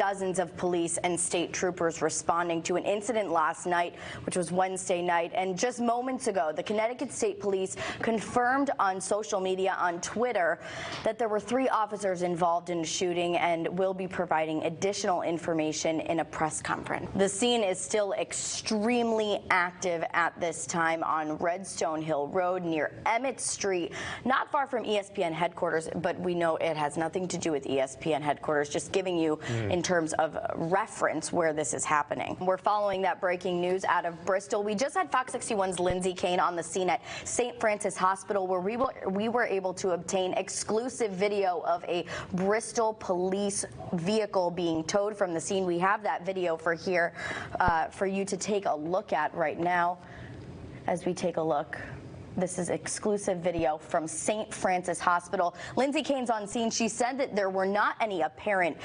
dozens of police and state troopers responding to an incident last night, which was Wednesday night. And just moments ago, the Connecticut State Police confirmed on social media, on Twitter, that there were 3 officers involved in the shooting and will be providing additional information in a press conference. The scene is still extremely active at this time on Redstone Hill Road near Emmett Street, not far from ESPN headquarters, but we know it has nothing to do with ESPN headquarters, just giving you in terms of reference where this is happening. We're following that breaking news out of Bristol. We just had Fox 61's Zenzie on the scene at St. Francis Hospital, where we were able to obtain exclusive video of a Bristol police vehicle being towed from the scene. We have that video for you to take a look at right now. As we take a look, this is exclusive video from St. Francis Hospital. Zenzie Kane's on scene. She said that there were not any apparent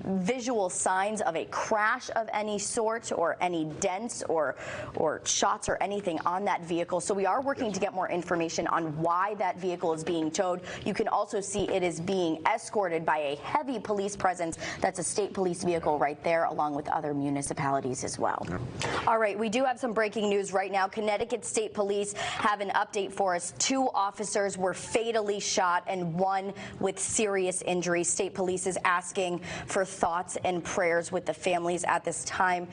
visual signs of a crash of any sort or any dents or shots or anything on that vehicle. So we are working to get more information on why that vehicle is being towed. You can also see it is being escorted by a heavy police presence. That's a state police vehicle right there, along with other municipalities as well. All right, we do have some breaking news right now. Connecticut State Police have an update for us. 2 officers were fatally shot and 1 with serious injuries. State Police is asking for thoughts and prayers with the families at this time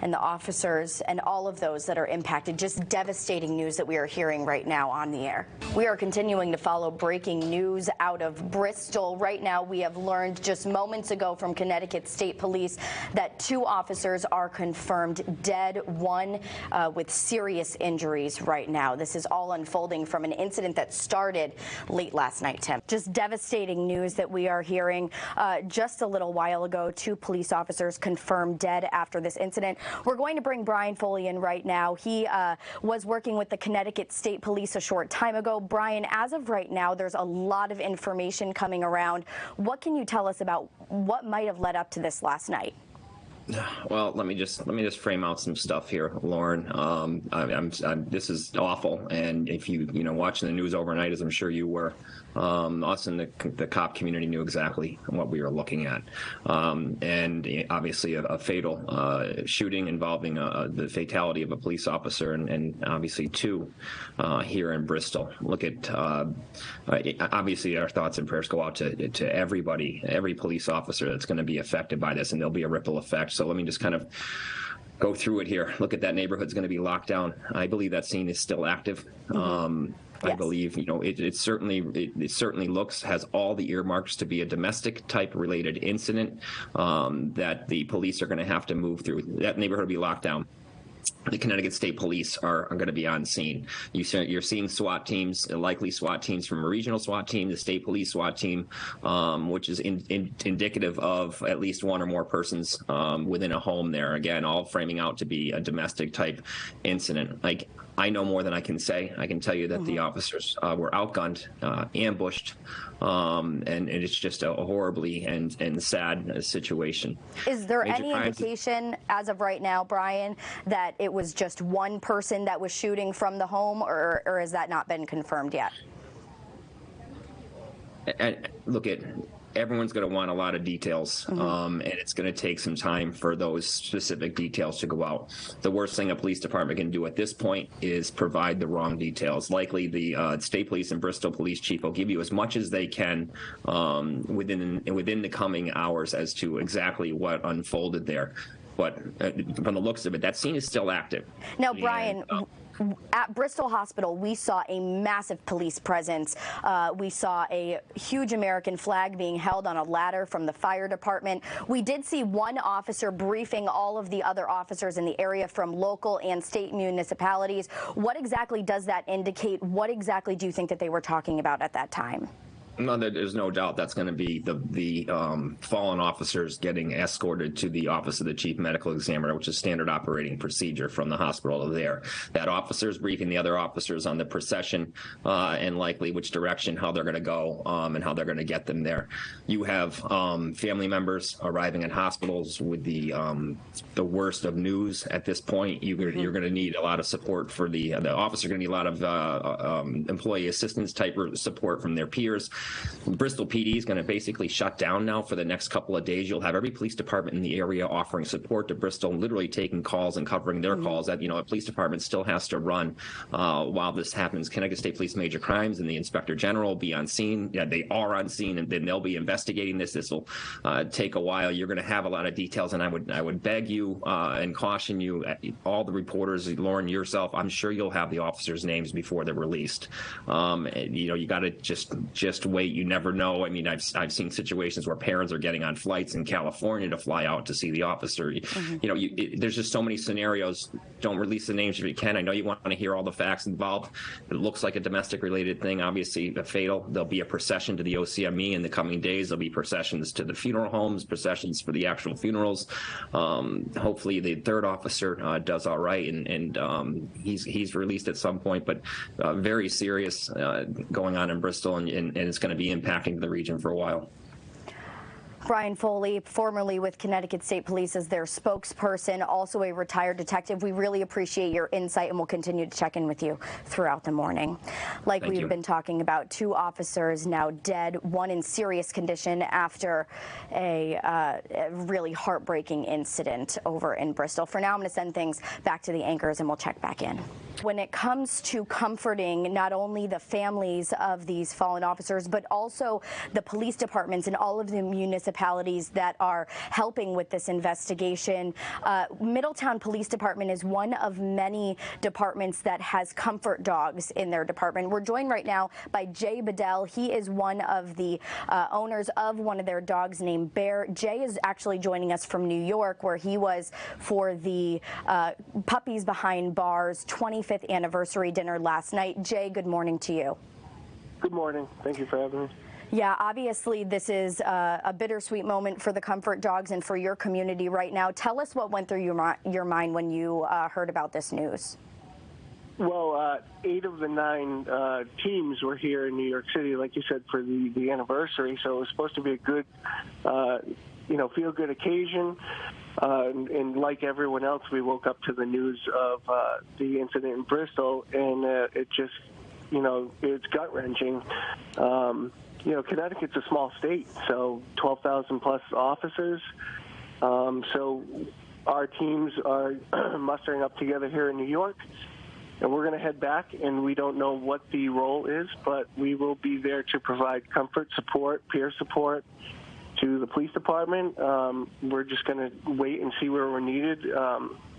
and the officers and all of those that are impacted. Just devastating news that we are hearing right now on the air. We are continuing to follow breaking news out of Bristol. Right now, we have learned just moments ago from Connecticut State Police that 2 officers are confirmed dead, 1 with serious injuries right now. This is all unfolding from an incident that started late last night, Tim. Just devastating news that we are hearing. Just a little while ago, 2 police officers confirmed dead after this incident. We're going to bring Brian Foley in right now. He was working with the Connecticut State Police a short time ago. Brian, as of right now, there's a lot of information coming around. What can you tell us about what might have led up to this last night? Well, let me just frame out some stuff here, Lauren. This is awful, and if you watching the news overnight, as I'm sure you were, us and the cop community knew exactly what we were looking at, and obviously a fatal shooting involving the fatality of a police officer, and obviously 2 here in Bristol. Look at obviously our thoughts and prayers go out to everybody, every police officer that's going to be affected by this, and there'll be a ripple effect. So let me just kind of go through it here. Look at that neighborhood's going to be locked down. I believe that scene is still active. Yes. I believe it certainly has all the earmarks to be a domestic type related incident that the police are going to have to move through. That neighborhood will be locked down. The Connecticut State Police are going to be on scene. You're seeing SWAT teams, likely SWAT teams from a regional SWAT team, the state police SWAT team, which is indicative of at least 1 or more persons within a home there. Again, all framing out to be a domestic type incident. Like, I know more than I can say. I can tell you that the officers were outgunned, ambushed, and it's just a horribly and sad situation. Is there any indication as of right now, Brian, that it was just 1 person that was shooting from the home, or has that not been confirmed yet? And look, everyone's going to want a lot of details, and it's going to take some time for those specific details to go out. The worst thing a police department can do at this point is provide the wrong details. Likely the state police and Bristol police chief will give you as much as they can within the coming hours as to exactly what unfolded there. But from the looks of it, that scene is still active. Now, Brian, at Bristol Hospital, we saw a massive police presence. We saw a huge American flag being held on a ladder from the fire department. We did see 1 officer briefing all of the other officers in the area from local and state municipalities. What exactly does that indicate? What exactly do you think that they were talking about at that time? No, there's no doubt that's going to be the fallen officers getting escorted to the office of the chief medical examiner, which is standard operating procedure from the hospital to there. That officer's briefing the other officers on the procession and likely which direction, how they're going to go, and how they're going to get them there. You have family members arriving in hospitals with the worst of news at this point. You're going to need a lot of support for the officer. Going to need a lot of employee assistance type of support from their peers. Bristol PD is going to basically shut down now for the next couple of days. You'll have every police department in the area offering support to Bristol, literally taking calls and covering their calls. That, a police department still has to run while this happens. Connecticut State Police Major Crimes and the Inspector General will be on scene. Yeah, they are on scene, and then they'll be investigating this. This will take a while. You're going to have a lot of details, and I would beg you and caution you, all the reporters, Lauren, yourself, I'm sure you'll have the officers' names before they're released. You got to just wait. You never know. I mean, I've seen situations where parents are getting on flights in California to fly out to see the officer. There's just so many scenarios. Don't release the names if you can. I know you want to hear all the facts involved. It looks like a domestic-related thing, obviously fatal. There'll be a procession to the OCME in the coming days. There'll be processions to the funeral homes, processions for the actual funerals. Hopefully the third officer does all right, and he's released at some point, but very serious going on in Bristol, and it's going to be impacting the region for a while. Brian Foley, formerly with Connecticut State Police as their spokesperson, also a retired detective. We really appreciate your insight, and we'll continue to check in with you throughout the morning. Like we've been talking about, 2 officers now dead, 1 in serious condition after a really heartbreaking incident over in Bristol. For now, I'm going to send things back to the anchors, and we'll check back in. When it comes to comforting not only the families of these fallen officers, but also the police departments and all of the municipalities that are helping with this investigation, Middletown Police Department is one of many departments that has comfort dogs in their department. We're joined right now by Jay Bedell. He is one of the owners of one of their dogs named Bear. Jay is actually joining us from New York, where he was for the Puppies Behind Bars 25th anniversary dinner last night. Jay, good morning to you. Good morning. Thank you for having me. Yeah, obviously this is a bittersweet moment for the comfort dogs and for your community right now. Tell us what went through your mind when you heard about this news. Well, 8 of the 9 teams were here in New York City, like you said, for the anniversary. So it was supposed to be a good, feel-good occasion. And like everyone else, we woke up to the news of the incident in Bristol, and it just, it's gut-wrenching. Connecticut's a small state, so 12,000 plus officers. So our teams are mustering up together here in New York, and we're going to head back, and we don't know what the role is, but we will be there to provide comfort, support, peer support to the police department. We're just going to wait and see where we're needed.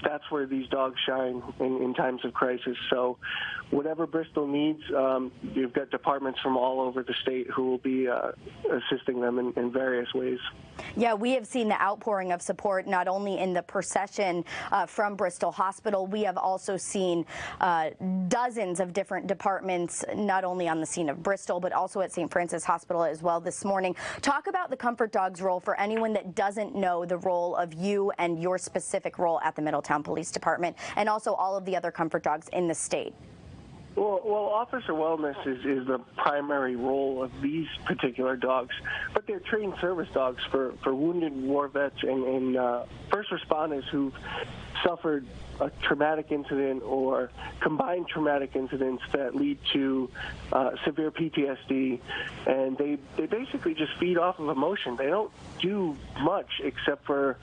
That's where these dogs shine in times of crisis. So whatever Bristol needs, you've got departments from all over the state who will be assisting them in various ways. Yeah, we have seen the outpouring of support not only in the procession from Bristol Hospital. We have also seen dozens of different departments, not only on the scene of Bristol, but also at St. Francis Hospital as well this morning. Talk about the Comfort Dogs role for anyone that doesn't know the role of you and your specific role at the Middletown Police Department, and also all of the other Comfort Dogs in the state. Well, officer wellness is the primary role of these particular dogs, but they're trained service dogs for wounded war vets and first responders who've suffered a traumatic incident or combined traumatic incidents that lead to severe PTSD, and they basically just feed off of emotion. They don't do much except for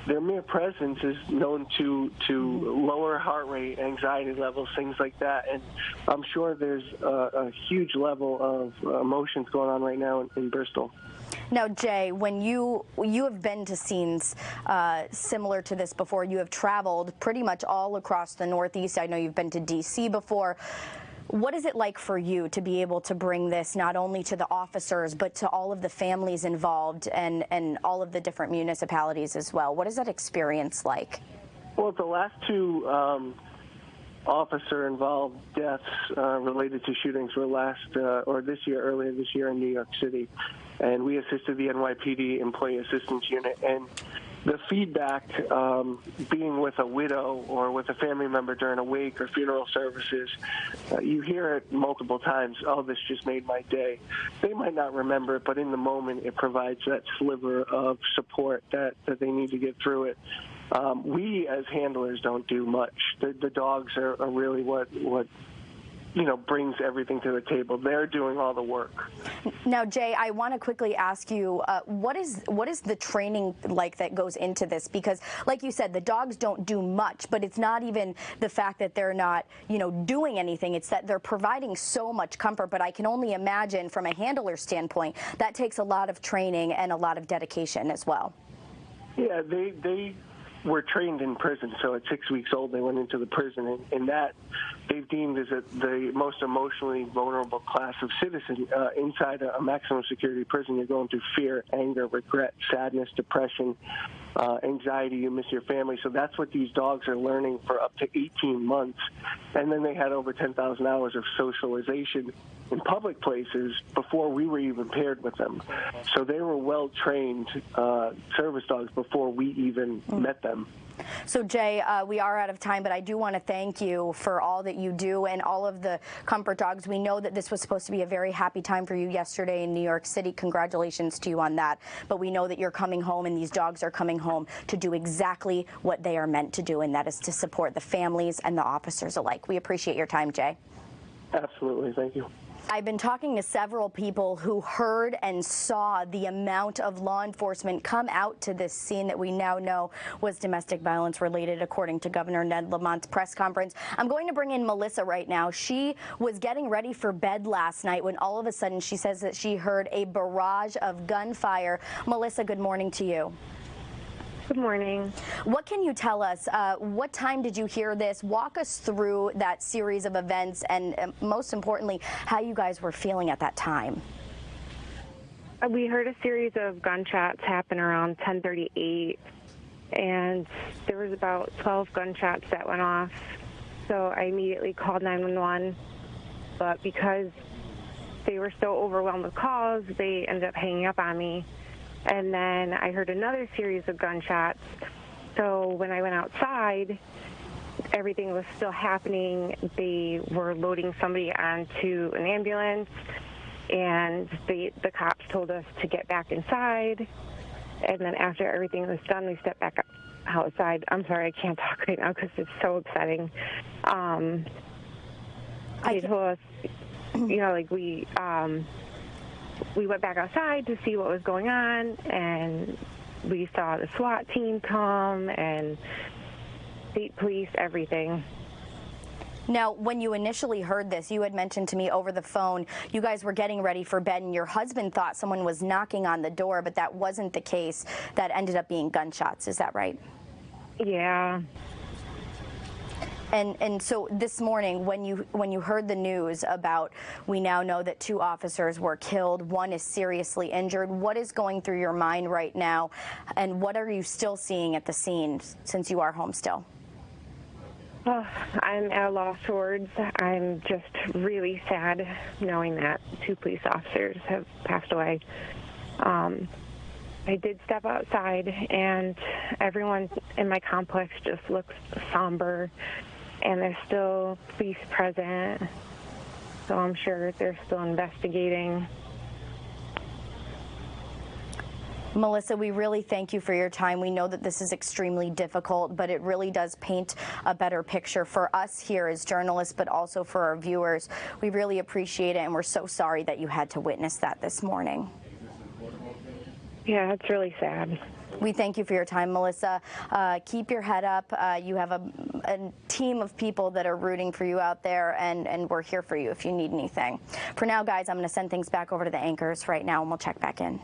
their mere presence is known to lower heart rate, anxiety levels, things like that. And I'm sure there's a huge level of emotions going on right now in Bristol. Now, Jay, when you have been to scenes similar to this before, you have traveled pretty much all across the Northeast. I know you've been to D.C. before. What is it like for you to be able to bring this not only to the officers, but to all of the families involved and all of the different municipalities as well? What is that experience like? Well, the last 2 officer-involved deaths related to shootings were earlier this year in New York City. And we assisted the NYPD Employee Assistance Unit. And the feedback, being with a widow or with a family member during a wake or funeral services, you hear it multiple times, oh, this just made my day. They might not remember it, but in the moment it provides that sliver of support that they need to get through it. We as handlers don't do much. The dogs are really what brings everything to the table. They're doing all the work. Now, Jay, I want to quickly ask you, what is the training like that goes into this? Because, like you said, the dogs don't do much, but it's not even the fact that they're not, doing anything. It's that they're providing so much comfort. But I can only imagine, from a handler standpoint, that takes a lot of training and a lot of dedication as well. Yeah, they were trained in prison, so at 6 weeks old they went into the prison, and that they've deemed as the most emotionally vulnerable class of citizen. Inside a maximum security prison, you're going through fear, anger, regret, sadness, depression, anxiety. You miss your family. So that's what these dogs are learning for up to 18 months. And then they had over 10,000 hours of socialization in public places before we were even paired with them. So they were well-trained service dogs before we even met them. So, Jay, we are out of time, but I do want to thank you for all that you do and all of the comfort dogs. We know that this was supposed to be a very happy time for you yesterday in New York City. Congratulations to you on that. But we know that you're coming home, and these dogs are coming home to do exactly what they are meant to do, and that is to support the families and the officers alike. We appreciate your time, Jay. Absolutely. Thank you. I've been talking to several people who heard and saw the amount of law enforcement come out to this scene that we now know was domestic violence related, according to Governor Ned Lamont's press conference. I'm going to bring in Melissa right now. She was getting ready for bed last night when all of a sudden she says that she heard a barrage of gunfire. Melissa, good morning to you. Good morning. What can you tell us? What time did you hear this? Walk us through that series of events, and most importantly, how you guys were feeling at that time. We heard a series of gunshots happen around 10:38, and there was about 12 gunshots that went off. So I immediately called 911, but because they were so overwhelmed with calls, they ended up hanging up on me. And then I heard another series of gunshots. So when I went outside, everything was still happening. They were loading somebody onto an ambulance, and the cops told us to get back inside. And then after everything was done, we stepped back outside. I'm sorry, I can't talk right now because it's so upsetting. They told us, we went back outside to see what was going on, and we saw the SWAT team come and state police, everything. Now, when you initially heard this, you had mentioned to me over the phone, you guys were getting ready for bed, and your husband thought someone was knocking on the door, but that wasn't the case. That ended up being gunshots. Is that right? Yeah. And so this morning, when you heard the news about, we now know that 2 officers were killed, 1 is seriously injured, what is going through your mind right now, and what are you still seeing at the scene since you are home still? Oh, I'm at a loss for words. I'm just really sad knowing that 2 police officers have passed away. I did step outside, and everyone in my complex just looks somber. And there's still police present, so I'm sure they're still investigating. Melissa, we really thank you for your time. We know that this is extremely difficult, but it really does paint a better picture for us here as journalists, but also for our viewers. We really appreciate it, and we're so sorry that you had to witness that this morning. Yeah, it's really sad. We thank you for your time, Melissa. Keep your head up. You have a team of people that are rooting for you out there, and we're here for you if you need anything. For now, guys, I'm going to send things back over to the anchors right now, and we'll check back in.